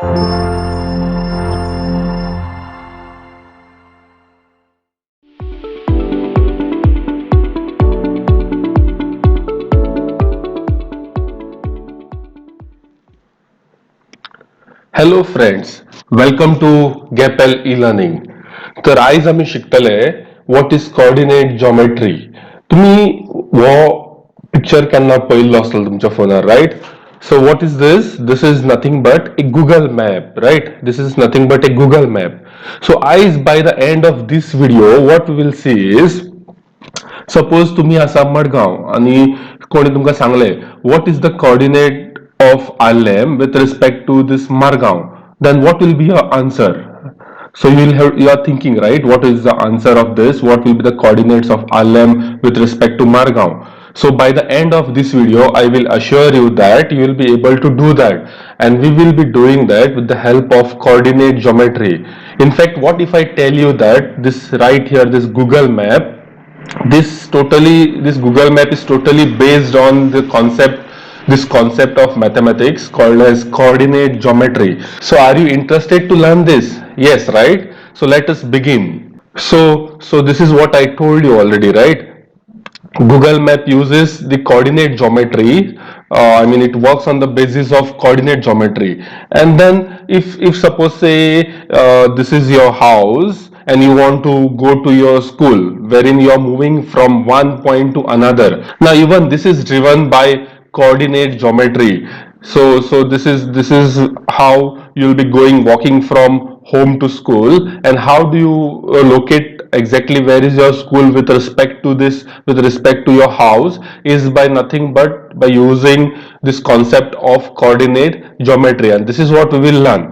Hello friends, welcome to Gapel e learning. तर आयज आम्ही शिकतले व्हॉट इज कोऑर्डिनेट जॉमेट्री. तुम्ही हो पिक्चर केन्ना पळयल्लो आसतलो तुमच्या फोनार, right? So what is this? This is nothing but a Google map, right? This is nothing but a Google map. So eyes, by the end of this video, what we will see is, suppose तुम्ही आसा मडगांव आणि कोणी तुमकां सांगले what is the coordinate of Arlem with respect to this Margao, then what will be your answer? So you are thinking, right, what is the answer of this? What will be the coordinates of Arlem with respect to Margao? So by the end of this video, I will assure you that you will be able to do that, and we will be doing that with the help of coordinate geometry. In fact, what if I tell you that this right here, this Google map, this Google map is totally based on this concept of mathematics called as coordinate geometry. So are you interested to learn this? Yes, right? So let us begin. So this is what I told you already, right? Google Map uses the coordinate geometry. I mean, it works on the basis of coordinate geometry. And then, if suppose say this is your house and you want to go to your school, wherein you are moving from one point to another. Now, even this is driven by coordinate geometry. So this is how you'll be going walking from home to school, and how do you locate exactly where is your school with respect to this, with respect to your house, is by nothing but by using this concept of coordinate geometry, and this is what we will learn.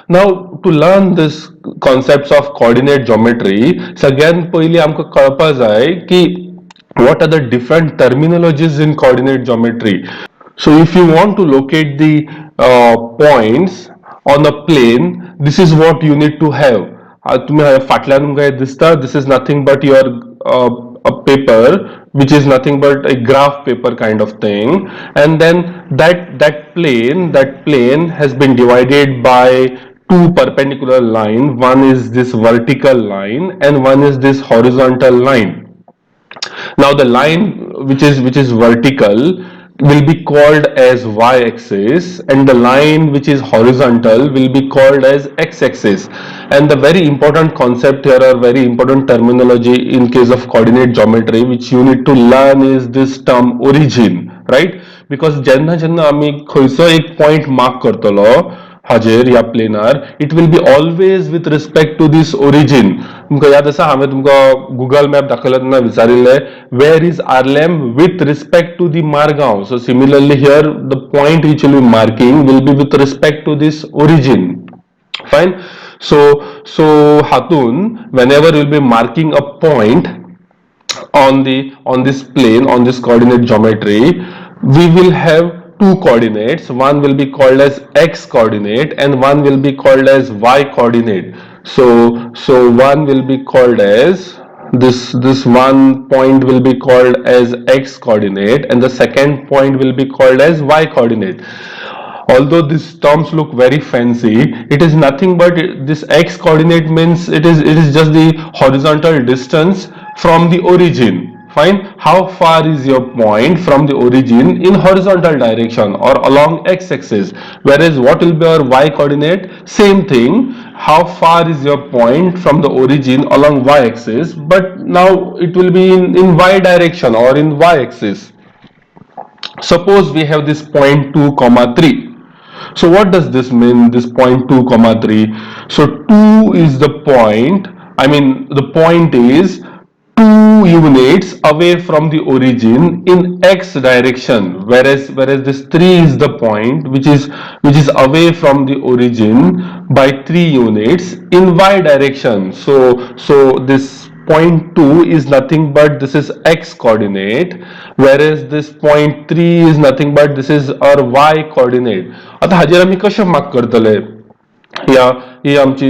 Now, to learn this concepts of coordinate geometry, सगळ्यात पयली आमकां कळपा जाय की what are the different terminologies in coordinate geometry. So if you want to locate the points on a plane, this is what you need to have. तुम्ही फाटल्यान तुमकां दिसता, this is nothing but your a paper which is nothing but a graph paper kind of thing, and then that plane has been divided by two perpendicular line. One is this vertical line and one is this horizontal line. Now the line which is vertical will be called as y-axis, and the line which is horizontal will be called as x-axis. And the very important concept here, or very important terminology in case of coordinate geometry which you need to learn, is this term origin, right? Because जेन्ना जेन्ना आम्ही खंयचो एक point mark करतलो हाजेर या प्लेनार, it will be always with respect to this origin. तुमकां याद आसा हांवें तुमकां गुगल मॅप दाखयलो तेन्ना विचारिल्लें where is Arlem with respect to the Margao. So similarly here the point which will be marking will be with respect to this origin. Fine. So हातून whenever you'll be marking a point on this plane, on this coordinate geometry, we will have two coordinates. One will be called as x coordinate and one will be called as y coordinate. So one will be called as this one point will be called as x coordinate, and the second point will be called as y coordinate. Although these terms look very fancy, it is nothing but this x coordinate means it is just the horizontal distance from the origin. Fine. How far is your point from the origin in horizontal direction or along x-axis? Whereas what will be our y coordinate? Same thing. How far is your point from the origin along y-axis? But now it will be in y direction or in y-axis. Suppose we have this point 2, 3. So what does this mean, this point 2, 3? So 2 is the point, I mean the point is 2 units away from the origin in x direction, whereas this 3 is the point which is away from the origin by 3 units in y direction. So this point 2 is nothing but this is x coordinate, whereas this point 3 is nothing but this is our y coordinate. आता हाजेर आमी कशें mark करतले? या ही आमची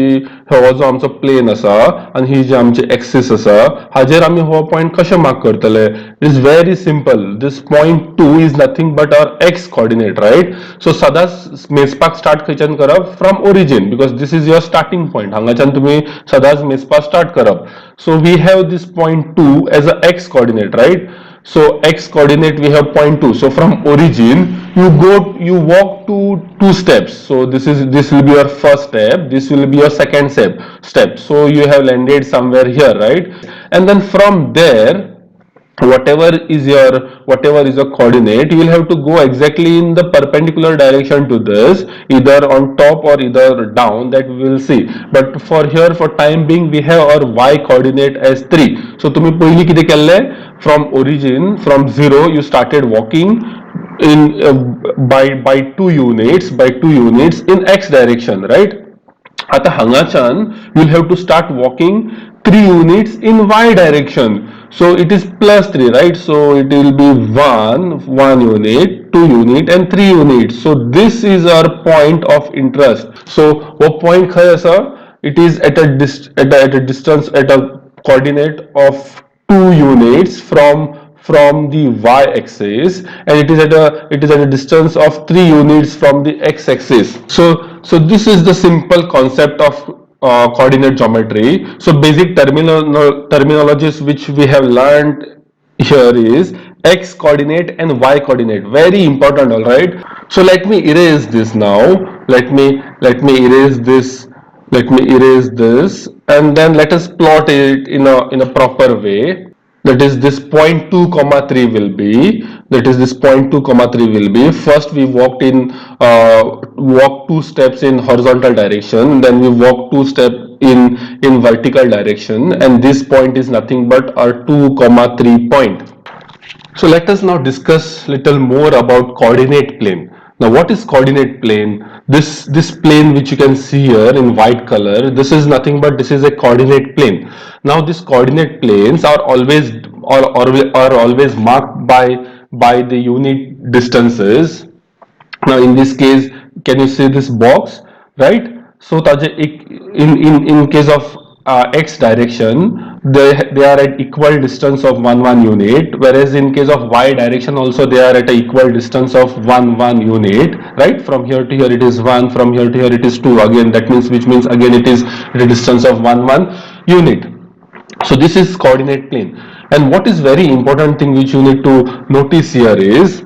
हो जो आमचो प्लेन आसा आणि ही जी आमची एक्सिस आसा हाजेर आमी हो पॉइंट कशे मार्क करतले. It is very simple. This point 2 is nothing but our x coordinate, right. So सदांच मेजपाक स्टार्ट खंयच्यान करप from origin, because this is your starting point. हांगाच्यान तुम्ही सदांच मेजपाक स्टार्ट करप. So we have this point 2 as a x coordinate, right. So x coordinate we have point 2. So from origin you walk to two steps. So this will be your first step, this will be your second step. So you have landed somewhere here, right? And then from there, whatever is your coordinate, you will have to go exactly in the perpendicular direction to this, either on top or either down, that we will see. But for here, for time being, we have our y coordinate as 3. So तुम्ही पहिली किती केले, from origin, from 0 you started walking in by 2 units in x direction, right. आता हांगाच्यान you'll have to start walking 3 units in y direction. So it is plus 3, right. So it will be 1 unit, 2 unit and 3 units. So this is our point of interest. So what point khaya asa, it is at a distance, at a coordinate of 2 units from the y-axis, and it is at a distance of 3 units from the x-axis. So this is the simple concept of coordinate geometry. So basic terminologies which we have learned here is x coordinate and y coordinate, very important. All right, so let me erase this now. Let me erase this. Let me erase this, and then let us plot it in a proper way. That is, this point 2 comma 3 will be, that is this point 2 comma 3 will be, first we walk 2 steps in horizontal direction, then we walk 2 steps in vertical direction, and this point is nothing but our 2 comma 3 point. So let us now discuss little more about coordinate plane. Now what is coordinate plane? This plane which you can see here in white color, this is nothing but this is a coordinate plane. Now these coordinate planes are always marked by the unit distances. Now in this case, can you see this box, right? So in case of x direction, they are at equal distance of 1 unit, whereas in case of y direction also they are at a equal distance of 1 unit, right. From here to here it is 1, from here to here it is 2 again, that means, which means again it is at a distance of 1 unit. So this is coordinate plane. And what is very important thing which you need to notice here is,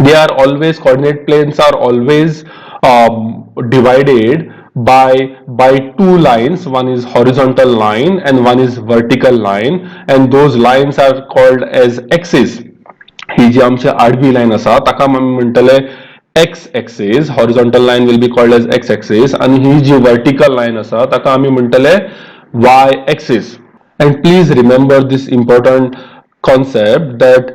they are always, coordinate planes are always divided by two lines. One is horizontal line and one is vertical line, and those lines are called as axis. ही जी आमची आडवी line आसा ताका आमी म्हणटले x axis, horizontal line will be called as x axis, and he ji vertical line आसा ताका आमी म्हणटले y axis. And please remember this important concept, that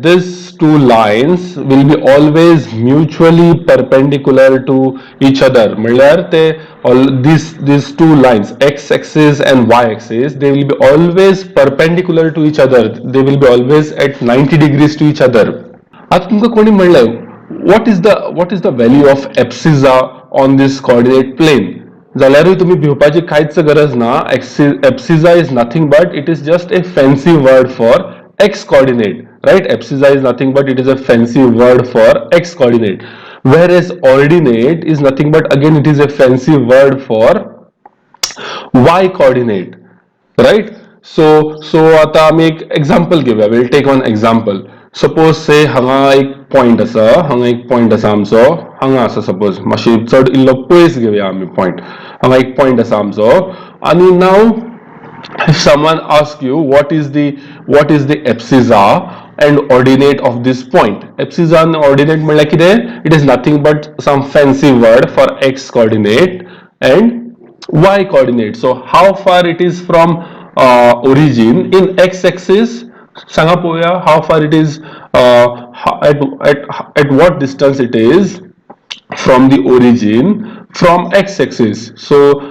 these two lines will be always mutually perpendicular to each other. म्हणल्यार ते these two lines, x axis and y axis, they will be always perpendicular to each other. They will be always at 90 degrees to each other. आता तुमकां कोणी म्हणलें, what is the value of एप्सिजा on this coordinate plane? जाल्यारूय तुम्ही भिवपाची कांयच गरज ना. एप्सिजा is nothing but it is just a fancy word for x coordinate, right. Ephesiza is nothing but it is a fancy word for x coordinate, whereas ordinate is nothing but again it is a fancy word for y coordinate, right. So आता आम्ही एक example घेऊया. We'll take one example. Suppose say हांगा एक point आसा, हांगा एक point आसा आमचो, हांगा आसा suppose, मातशी चड इल्लो पयस घेऊया आम्ही point. हांगा एक point आसा आमचो, आणि now if someone asks you what is the एप्सिजा and ordinate of this point. Epsilon and ordinate म्हटल्यार कितें? It is nothing but some fancy word for x coordinate and y coordinate. So how far it is from origin in x axis? सांगा पोवया how far it is, at what distance it is from the origin from x axis. So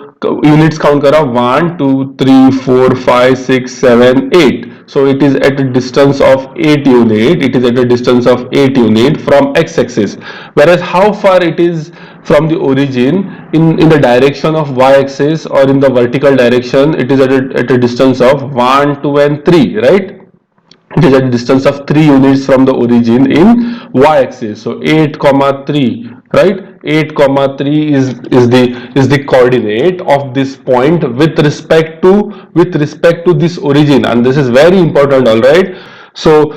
units count kara 1 2 3 4 5 6 7 8. So it is at a distance of 8 unit. It is at a distance of 8 unit from x axis. Whereas how far it is from the origin in the direction of y-axis or in the vertical direction, it is at a distance of 1, 2 and 3, right? It is at a distance of 3 units from the origin in y-axis. So 8 comma 3, right? 8 comma 3 is the coordinate of this point with respect to this origin, and this is very important. All right, so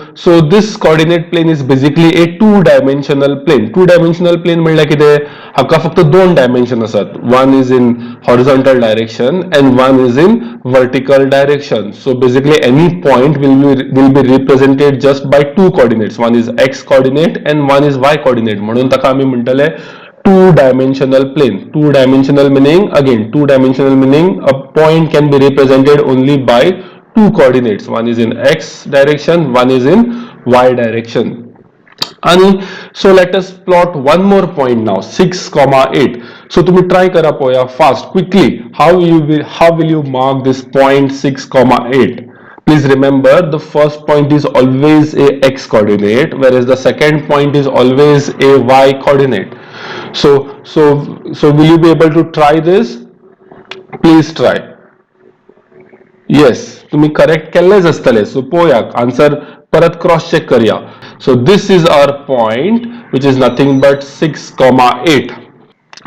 this coordinate plane is basically a two-dimensional plane. Two-dimensional plane म्हणजे कितें, हाका फक्त दोन dimension असतात. One is in horizontal direction and one is in vertical direction. So basically any point will be represented just by two coordinates. One is x coordinate and one is y coordinate. म्हणून ताका आमी म्हणटले two-dimensional plane. Two-dimensional meaning, again, two-dimensional meaning a point can be represented only by two coordinates. One is in x direction, one is in y direction. And so let us plot one more point now, 6 comma 8. So तुम्ही try करा पोया fast, quickly. How will you mark this point 6 comma 8? Please remember, the first point is always a x coordinate, whereas the second point is always a y coordinate. So will you be able to try this? Please try. Yes, तुम्ही correct केल्लेच आसतले. सो पळोवया answer परत cross check करूया. So this is our point, which is nothing but 6 comma 8.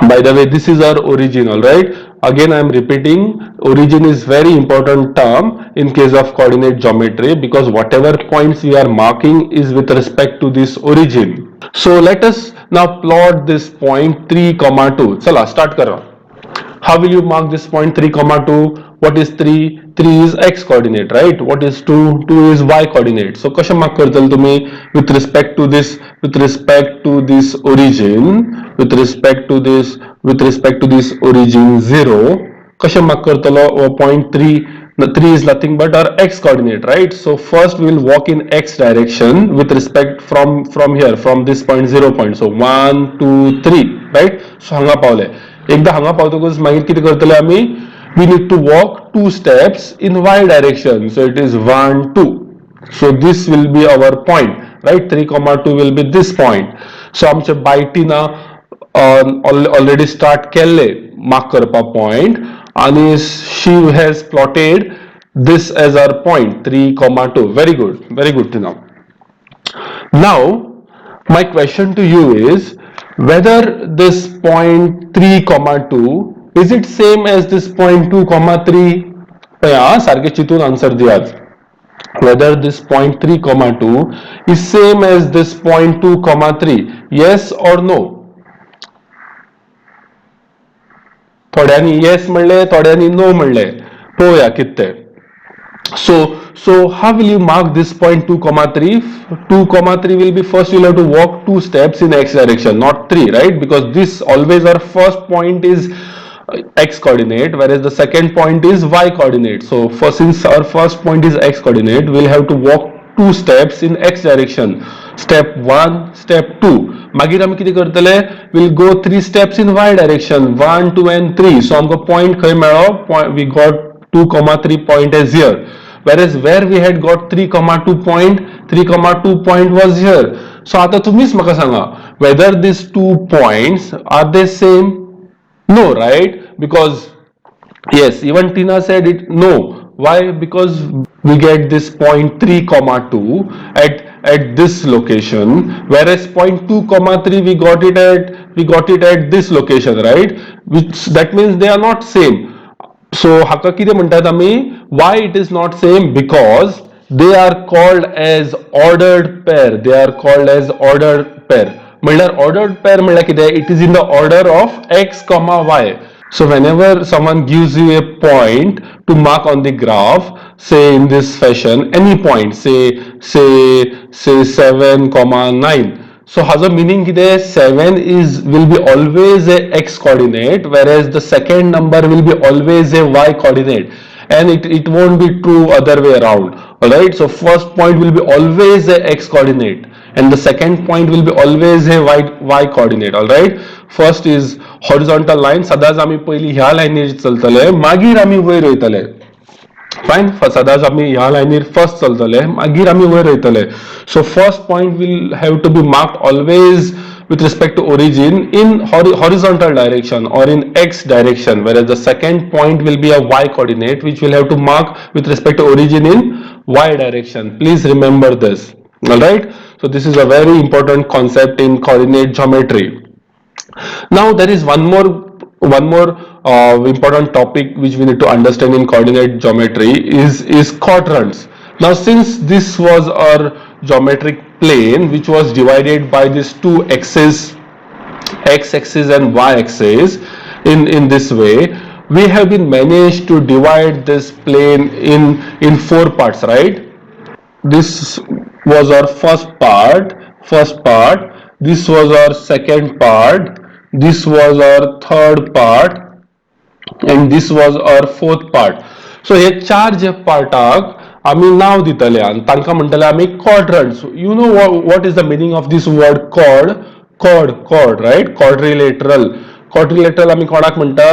By the way, this is our origin. All right, again I am repeating, origin is very important term in case of coordinate geometry, because whatever points we are marking is with respect to this origin. So let us now plot this point 3 comma 2. Chala start karo. How will you mark this point 3 comma 2? What is 3? 3 is x coordinate, right? What is 2? 2 is y coordinate. So कशे mark करतले तुम्ही with respect to this origin, with respect to this origin 0, कशे mark करतलो point 3? 3 is nothing but our x coordinate, right? So first we will walk in x direction with respect from here, from this point 0 point. So 1, 2, 3, right? So हांगा पावले. एकदा हांगा पावतकच मागीर कितें करतले आमी? We need to walk 2 steps in y direction. So it is 1, 2. So this will be our point, right? 3 comma 2 will be this point. So आमचे बायटीना already start केले mark करपा point, and she has plotted this as our point 3 comma 2. Very good to know. Now my question to you is whether this point 3 comma 2, is it same as this point 2 comma 3? सारखे चितून answer दियात. Whether this point 3 comma 2 is same as this point 2 comma 3? Yes or no? थोड्यांनी yes म्हणले, थोड्यांनी no म्हणले. पळोवया कितें. So how will you mark this point 2 comma 3? 2 comma 3 will be, first you will have to walk 2 steps in x direction, not 3, right? Because this always our first point is x coordinate, whereas the second point is y coordinate. So since our first point is x coordinate, we'll have to walk 2 steps in x direction. Step 1, step 2. मागीर आमी कितें करतले? We'll go 3 steps in y direction, 1, 2 and 3. So आमकां point खंय मेळ्ळो? We got 2 comma 3 point is here, whereas where we had got 3 comma 2 point, 3 comma 2 point was here. So आता तुम्हीच म्हाका सांगा, whether these 2 points are they same? No, right? Because yes, even Tina said it. No. Why? Because we get this point 3 comma 2 at this location, whereas point 2 comma 3 we got it at this location, right? Which that means they are not same. So हाका कितें म्हणटात आमी? Why it is not same? Because they are called as ordered pair. They are called as ordered pair. म्हणल्यार ordered pair म्हणल्यार कितें? It is in the order of x comma y. So whenever someone gives you a point to mark on the graph, say in this fashion, any point, say 7 comma 9. So has a meaning that 7 will be always a x coordinate, whereas the second number will be always a y coordinate, and it won't be true other way around. Alright, so first point will be always a x coordinate and the second point will be always a y coordinate. Alright, first is horizontal line, सदांच आमी पयली ह्या लायनीर चलतले, मागीर आमी वयर वयतले. Fine, सदांच आमी ह्या लायनीर फर्स्ट चलतले, मागीर आमी वयर वयतले. So first point will have to be marked always with respect to origin in horizontal direction or in x direction, whereas the second point will be a y coordinate which we'll have to mark with respect to origin in y direction. Please remember this. All right, so this is a very important concept in coordinate geometry. Now there is one more important topic which we need to understand in coordinate geometry is quadrants. Now since this was our geometric plane which was divided by these two axes, x-axis and y-axis, in this way we have been managed to divide this plane in four parts, right? This was our first part, this was our second part, this was our third part, and this was our fourth part. So हे चार जे पार्टाक आम्ही नाव दितले आणि तांकां म्हणटले आम्ही quadrants. You know what is the meaning of this word chord, right? Quadrilateral आम्ही कोणाक म्हणटा,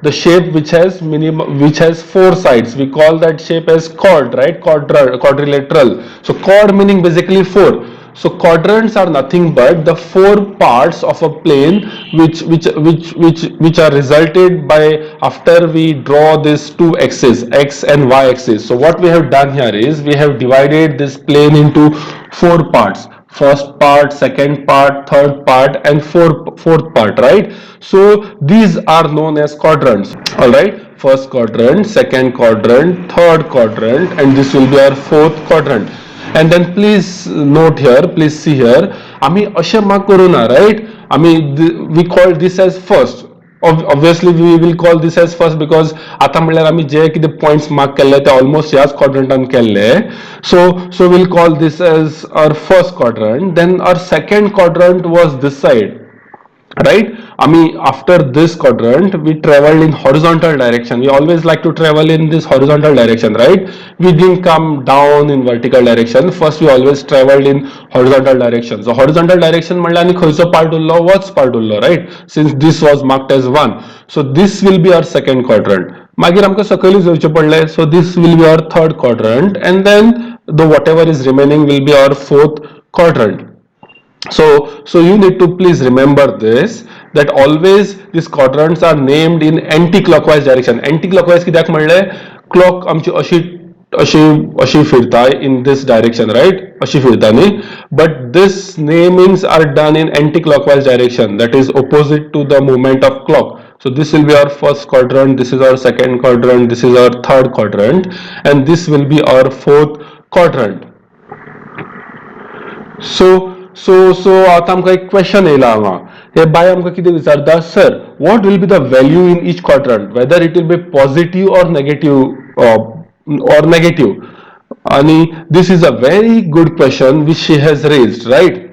the shape which has four sides, we call that shape as chord, right? Quadrilateral. So chord meaning basically four. So quadrants are nothing but the four parts of a plane which are resulted by after we draw these two axes, x and y axis. So what we have done here is we have divided this plane into four parts. First part, second part, third part, and fourth part, right? So these are known as quadrants. All right, first quadrant, second quadrant, third quadrant, and this will be our fourth quadrant. And then please note here, please see here, आम्ही अशे mark करू ना, right? We call this as first. Obviously we will call this as first because आता म्हणल्यार आम्ही जे किती points mark केले ते almost याच quadrantan केले. So we'll call this as our first quadrant. Then our second quadrant was this side, right? After this quadrant we traveled in horizontal direction. We always like to travel in this horizontal direction, right? We didn't come down in vertical direction. First we always traveled in horizontal direction. So horizontal direction म्हणल्यार आनी खंयचो part उरलो, वच part उरलो, right? Since this was marked as 1, so this will be our second quadrant. मागीर आमकां सकयलीच येवचें पडलें. So this will be our third quadrant, and then the whatever is remaining will be our fourth quadrant. So you need to please remember this, that always these quadrants are named in anti-clockwise direction. Anti-clockwise कित्याक म्हणले, clock आमची अशी फिरता in this direction, right? अशी फिरता न्ही, but this namings are done in anti-clockwise direction, that is opposite to the movement of clock. So this will be our first quadrant, this is our second quadrant, this is our third quadrant, and this will be our fourth quadrant. So आता आमकां एक question येयला हांगा. हे bye आमकां कितें विचारता, sir what will be the value in each quadrant, whether it will be positive or negative. And this is a very good question which she has raised, right?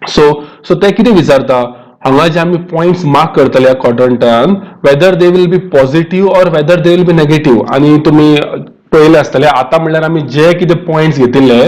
So ते कितें विचारता, हांगा जे आमी points mark करतले ह्या quadrantan, whether they will be positive or whether they will be negative. आणि तुम्ही पळयले आसतले आता म्हणल्यार आमी जे कितें points घेतिल्ले,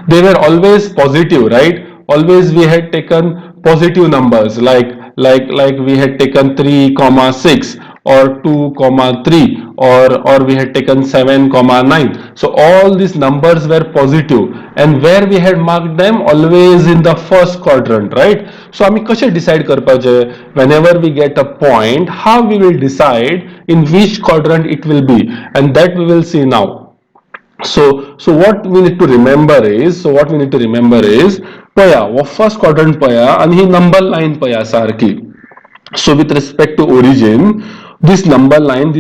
they were always positive, right? Always we had taken positive numbers, like we had taken 3,6 or 2,3 or we had taken 7,9. So all these numbers were positive, and where we had marked them always in the first quadrant, right? So आम्ही कशे decide करपाचे, whenever we get a point, how we will decide in which quadrant it will be, and that we will see now. So what we need to remember is पया वो first quadrant पया आणि ही number line पया सारखी. So with respect to origin, this number line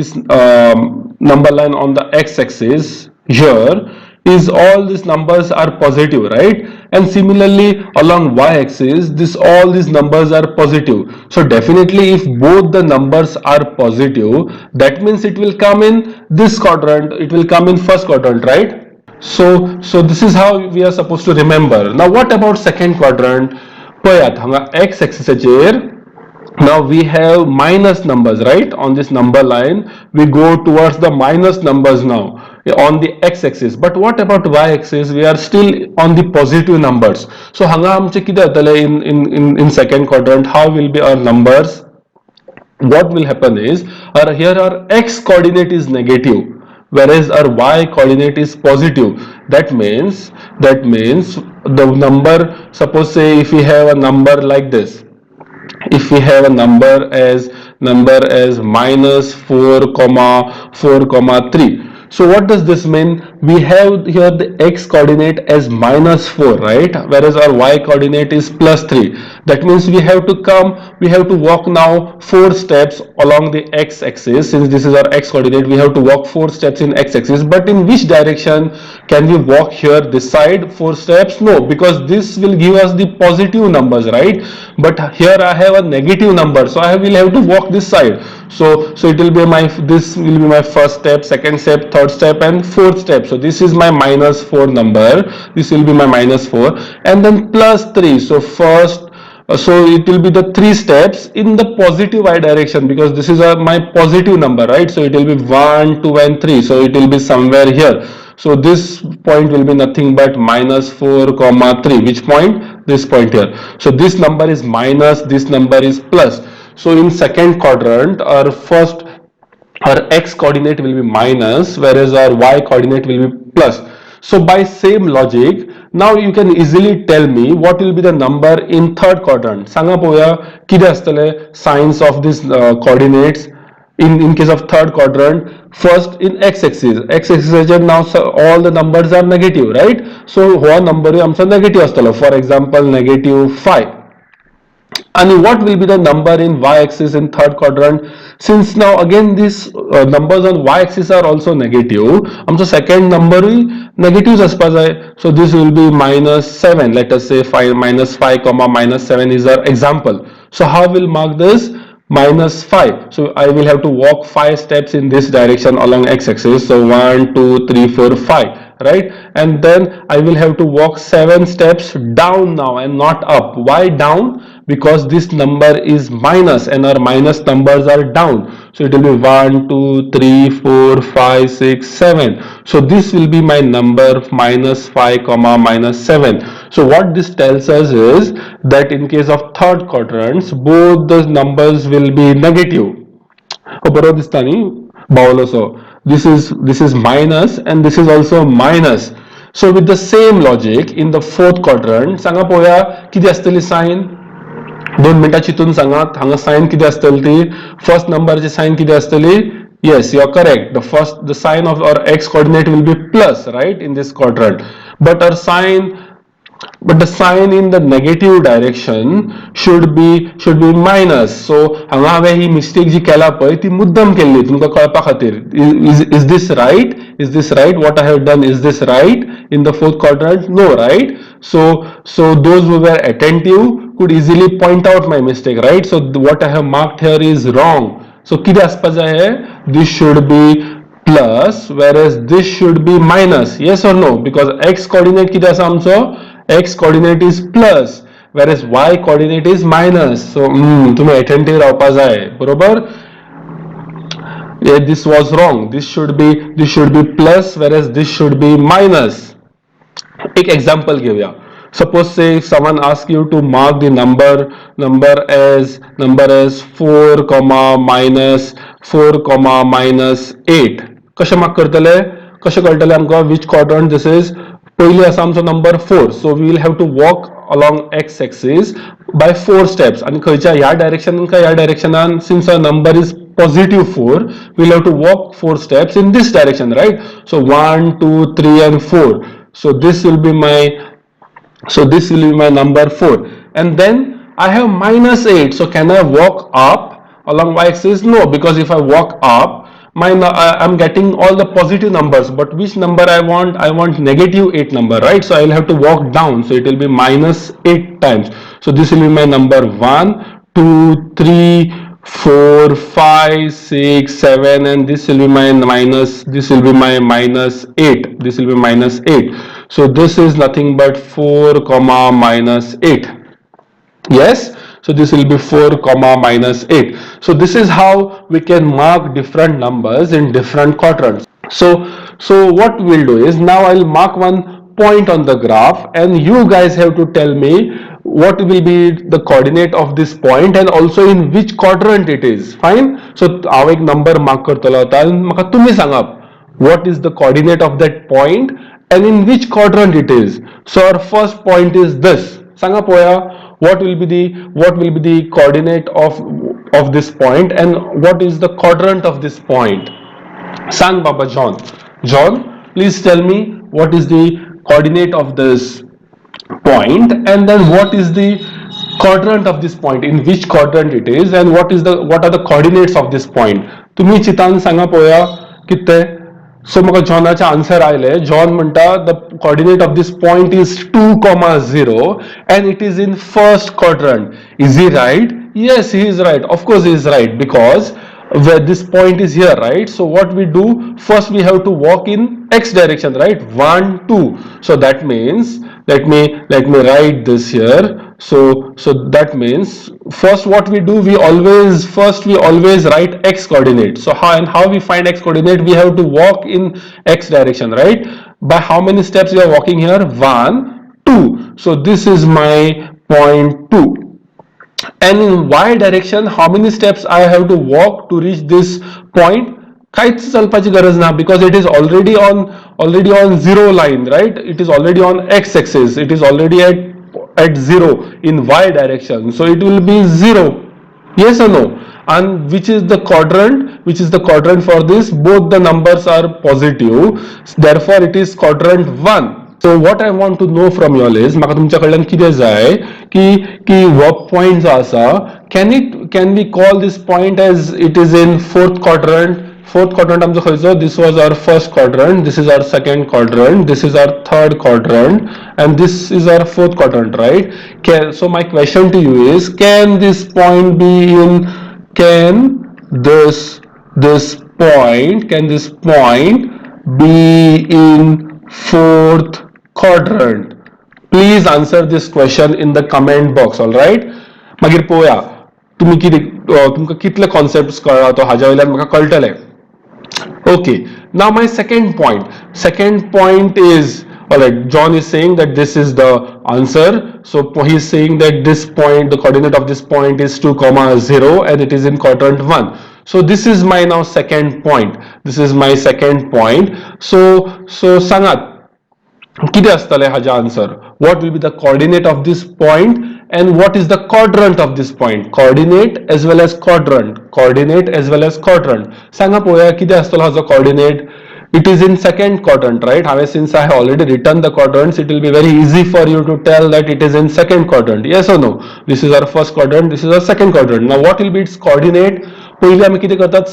on the x-axis here is all these numbers are positive, right? And similarly along y-axis all these numbers are positive. So definitely if both the numbers are positive, that means it will come in this quadrant, it will come in first quadrant, right? So this is how we are supposed to remember. Now what about second quadrant? पळयात हांगा x-axis चेर now we have minus numbers, right? On this number line we go towards the minus numbers now on the x-axis. But what about y-axis? We are still on the positive numbers. So हांगा आमचे कितें जातले in second quadrant, how will be our numbers? What will happen is here our x coordinate is negative, whereas our y coordinate is positive. That means the number, suppose say if we have a number like this, if we have a number as minus 4 comma 4 comma 3. So what does this mean? We have here the x coordinate as minus 4, right? Whereas our y coordinate is plus 3. That means we have to walk now 4 steps along the x axis. Since this is our x coordinate, we have to walk 4 steps in x axis. But in which direction can we walk here? This side 4 steps? No, because this will give us the positive numbers, right? But here I have a negative number, so I will have to walk this side. So it will be this will be my first step, second step, third step, and fourth step. So this is my minus 4 number. This will be my minus 4, and then plus 3. So so it will be the 3 steps in the positive y direction, because this is my positive number, right? So it will be 1, 2, and 3. So it will be somewhere here. So this point will be nothing but minus 4 comma 3. Which point? This point here. So this number is minus, this number is plus. So in second quadrant, our x coordinate will be minus, whereas our y coordinate will be plus. So by same logic, now you can easily tell me what will be the number in third quadrant. Sanga poya kide astale signs of these coordinates in case of third quadrant. First in x-axis now all the numbers are negative, right? So one number is negative astalo. For example, negative 5. And what will be the number in y-axis in third quadrant? Since now again these numbers on y-axis are also negative, second number negatives aspas. So this will be minus 7. Let us say minus 5 comma minus 7 is our example. So how will mark this? Minus 5. So I will have to walk 5 steps in this direction along x-axis. So 1, 2, 3, 4, 5. Right, and then I will have to walk 7 steps down now and not up. Why down? Because this number is minus and our minus numbers are down. So it will be 1, 2, 3, 4, 5, 6, 7. So this will be my number minus 5 comma minus 7. So what this tells us is that in case of third quadrants, both the numbers will be negative. This is minus and this is also minus. So with the same logic in the fourth quadrant, sanga poya किती असतली sign? 2 मिनिटां चितून सांगात हांगा sign किती असतली ती? First number ची sign किती असतली? Yes, you are correct. The sign of our x coordinate will be plus, right, in this quadrant. But the sign in the negative direction should be minus. So हांगा हांवें ही mistake जी केला पळय ती मुद्दम केल्ली तुमकां कळपा खातीर. Is this right? Is this right? What I have done, is this right in the fourth quadrant? No, right? So those who were attentive could easily point out my mistake, right? So what I have marked here is wrong. So कितें आसपा जाय? This should be plus, whereas this should be minus. Yes or no? Because x coordinate कितें आसा आमचो? X coordinate is plus, whereas y coordinate is minus. So तुम्ही attentive रावपा जाय, बरोबर? Yeah, this was wrong. This should be plus, whereas this should be minus. एक example घेऊया. Suppose say if someone asks you to mark the number as 4 comma minus 8. कशें mark करतले? कशें कळटले आमकां which quadrant this is? पहिले आसा आमचो number 4. So we will have to walk along x-axis by 4 steps. आणि खंयच्या ह्या डायरेक्शनान काय ह्या डायरेक्शनान? Since our number is positive 4, we will have to walk 4 steps in this direction, right? So 1, 2, 3, and 4. So this will be my number 4. And then I have minus 8. So can I walk up along y-axis? No, because if I walk up, I'm getting all the positive numbers, but which number I want negative 8 number, right? So I'll have to walk down. So it will be minus 8 times. So this will be my number 1, 2, 3, 4, 5, 6, 7, and this will be my minus 8. This will be minus 8. So this is nothing but 4 comma minus 8. Yes. So this will be 4 comma minus 8. So this is how we can mark different numbers in different quadrants. So what we'll do is now I'll mark one point on the graph and you guys have to tell me what will be the coordinate of this point and also in which quadrant it is. Fine. So हांव एक number mark करतलो आता म्हाका तुम्ही सांगा what is the coordinate of that point and in which quadrant it is. So our first point is this. Sanga poya, what will be the coordinate of this point and what is the quadrant of this point? Sang Baba John. John, please tell me what is the coordinate of this point and then what is the quadrant of this point, in which quadrant it is and what are the coordinates of this point. तुम्ही चितान सांगा पोया किते. सो म्हाका जॉनाचे answer आयले. John म्हणटा the coordinate of this point is 2,0 and it is in first quadrant. Is he right? Yes, he is right. Of course he is right, because where this point is here, right? So what we do, first we have to walk in x direction, right? 1 2. So that means let me write this here. So that means first what we do, we always write x coordinate. So how we find x coordinate? We have to walk in x direction, right? By how many steps we are walking here? 1 2. So this is my point 2. And in y direction, how many steps I have to walk to reach this point? काहीच चलपाची गरज ना, because it is already on zero line, right? It is already on x axis. It is already at 0 in y direction. So it will be 0. Yes or no? And which is the quadrant? Which is the quadrant for this? Both the numbers are positive. Therefore, it is quadrant 1. So what I want to know from you all is, म्हाका तुमच्या कडल्यान कितें जाय की हो point जो आसा, can we call this point as it is in fourth quadrant? Fourth quadrant आमचो खंयचो? This was our first quadrant, this is our second quadrant, this is our third quadrant, and this is our fourth quadrant, right? So my question to you is, can this point be in, can this point be in fourth quadrant? Please answer this question in the comment box. All right, मागीर पळोवया तुम्ही तुमकां कितले concepts कळ्ळा तो हाज्या वयल्यान म्हाका कळटले. Okay, now my second point is, all right, John is saying that this is the answer. So he is saying that this point, the coordinate of this point is 2,0 and it is in quadrant 1. So this is my now second point. So सांगात किती असतले हाजा answer? What will be the coordinate of this point and what is the quadrant of this point? Coordinate as well as quadrant. सांगा पळोवया किती असतलो हाजो coordinate. It is in second quadrant, right? Since I have already written the quadrants, it will be very easy for you to tell that it is in second quadrant. Yes or no? This is our first quadrant, this is our second quadrant. Now what will be its coordinate? पहिले आम्ही किती करतात?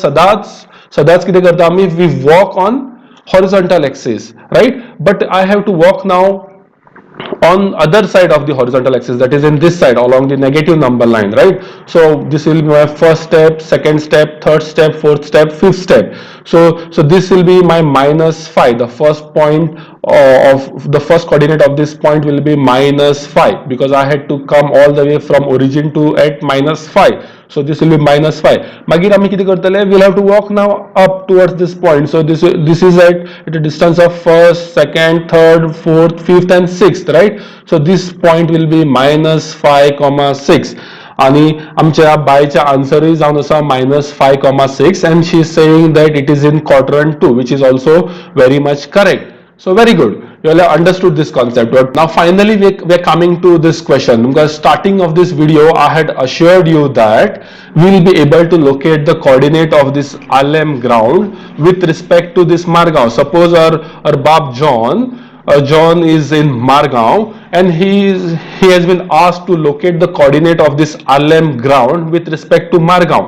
सदाच किती करता आम्ही? We walk on horizontal axis, right? But I have to walk now on other side of the horizontal axis, that is in this side along the negative number line, right? So this will be my first step, second step, third step, fourth step, fifth step. So this will be my -5. The first point of the first coordinate of this point will be -5, because I had to come all the way from origin to at -5. So this will be -5. मागीर आम्ही किती करतले? We'll have to walk now up towards this point. So this is at a distance of first, second, third, fourth, fifth and sixth, right? So this point will be -5, 6. आणि आमच्या बायच्या आन्सरय जावन आसा -5, and she is saying that it is in quadrant 2, which is also very much correct. So very good, you all have understood this concept. But now finally we are coming to this question, because starting of this video I had assured you that we will be able to locate the coordinate of this Alem ground with respect to this Margao. Suppose our Bab John is in Margao and he has been asked to locate the coordinate of this Alem ground with respect to Margao.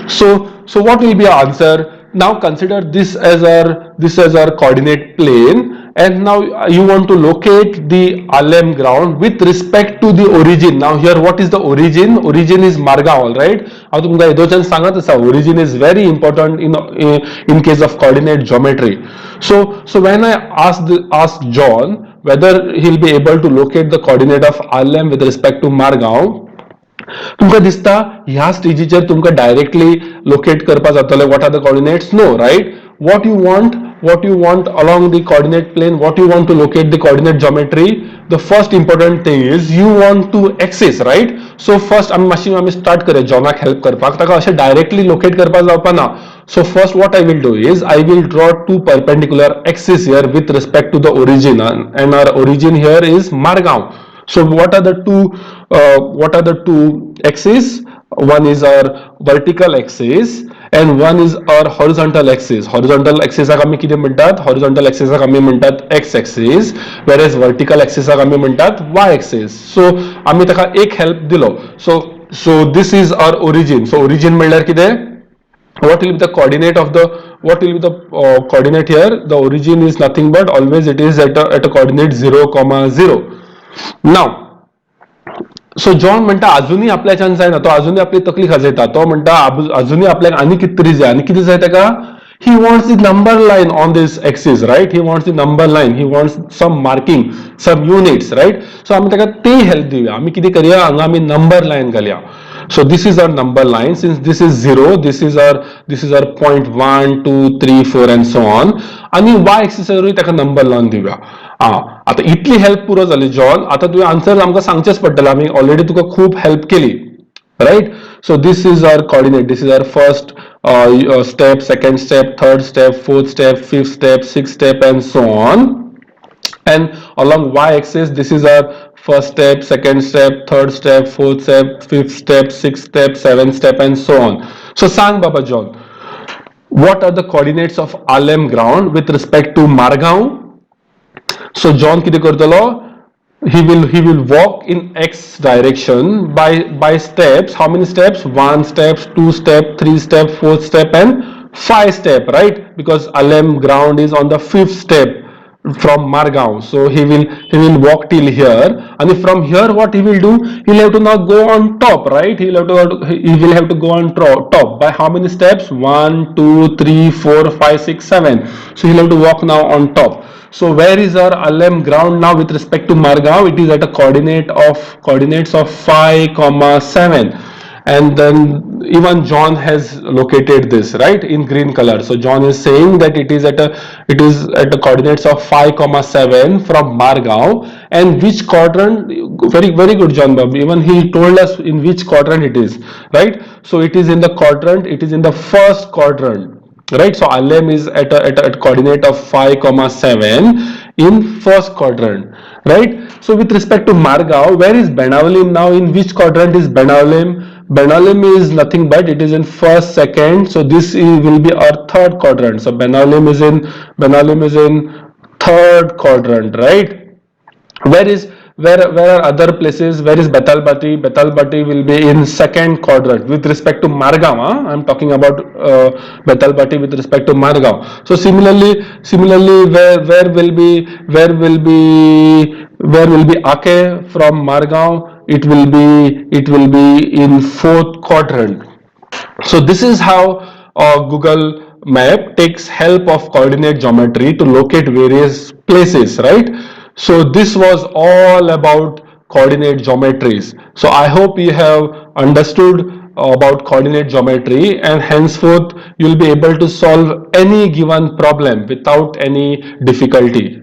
So what will be our answer? Now consider this as our coordinate plane, and now you want to locate the Alem ground with respect to the origin. Now here what is the origin? Origin is Margao, all right? हांव तुमकां येदोच्यान सांगत आसा, origin is very important in case of coordinate geometry. So when I asked John whether he'll be able to locate the coordinate of Alem with respect to Margao, तुमकां दिसता ह्या स्टेजीचेर तुमकां directly locate करपा जातले what are the coordinates? No, right? What you want what you want along the coordinate plane, what you want to locate the coordinate geometry. The first important thing is you want to axis, right? So first आम्ही start करूया जॉनाक help करपाक, ताका अशें directly locate करपाक जावपा ना. So first what I will do is I will draw two perpendicular axes here with respect to the origin, and our origin here is Margao. So what are the two axes? One is our vertical axis and one is our horizontal axis. Horizontal axis आम्ही किती म्हणतात? Horizontal axis आम्ही म्हणतात x axis, whereas vertical axis आम्ही म्हणतात y axis. So आम्ही ताका एक help दिलो. So this is our origin. So origin म्हणल्यार कितें? What will be the coordinate of the coordinate here? The origin is nothing but always it is at a coordinate 0,0. Now so John म्हणटा अजूनही आपल्याच्यान जायना, तो अजूनही आपली तकली खाजयता. तो म्हणटा अजूनही आपल्याक आनी कितें तरी जाय. आनी कितें जाय ताका? He wants the number line on this axis, right? He wants the number line. He wants some marking, some units, right? So आम्ही ताका ते हेल्प दिवया. आम्ही कितें करूया? हांगा आम्ही number line घालया. So this is our number line. Since this is 0, this is our point 1, 2, 3, 4 and so on. आणि y axis वरय ताका number line दिवया. आता इतली हेल्प पुरो जाली जॉन. आता तुवें आन्सर आमकां सांगचेच पडटलें. आमी ऑलरेडी तुका खूब हेल्प केली, right? So this is our coordinate. This is our first step, second step, third step, fourth step, fifth step, sixth step and so on. And along y-axis, this is our first step, second step, third step, fourth step, fifth step, sixth step, seventh step and so on. So sang Baba John, what are the coordinates of Alem ground with respect to Margao? So John किती करतलो? He will walk in x direction by steps. How many steps? 1 step, 2 step, 3 step, 4 step and 5 step, right? Because Alem ground is on the 5th step from Margao. So he will walk till here, and from here what he will do? He'll have to now go on top, right? He will have to go on top by how many steps? 1, 2, 3, 4, 5, 6, 7. So he'll have to walk now on top. So where is our Alem ground now with respect to Margao? It is at a coordinates of 5, 7. And then even John has located this, right, in green color. So John is saying that it is at the coordinates of 5, 7 from Margao. And which quadrant? Very good, John Bob. Even he told us in which quadrant it is, right? So it is in the quadrant. It is in the first quadrant. Right, so Alem is at a coordinate of 5, 7 in first quadrant, right? So with respect to Margao, where is Benalim now? In which quadrant is Benalim? Benalim is nothing but it is in first, second. So this will be our third quadrant. So Benalim is in third quadrant, right? Where are other places? Where is Betalbati? Betalbati will be in second quadrant with respect to Margao. I'm talking about Betalbati with respect to Margao. So similarly, where will be Ake from Margao? It will be in fourth quadrant. So this is how Google Map takes help of coordinate geometry to locate various places, right? So this was all about coordinate geometries. So I hope you have understood about coordinate geometry, and henceforth you will be able to solve any given problem without any difficulty.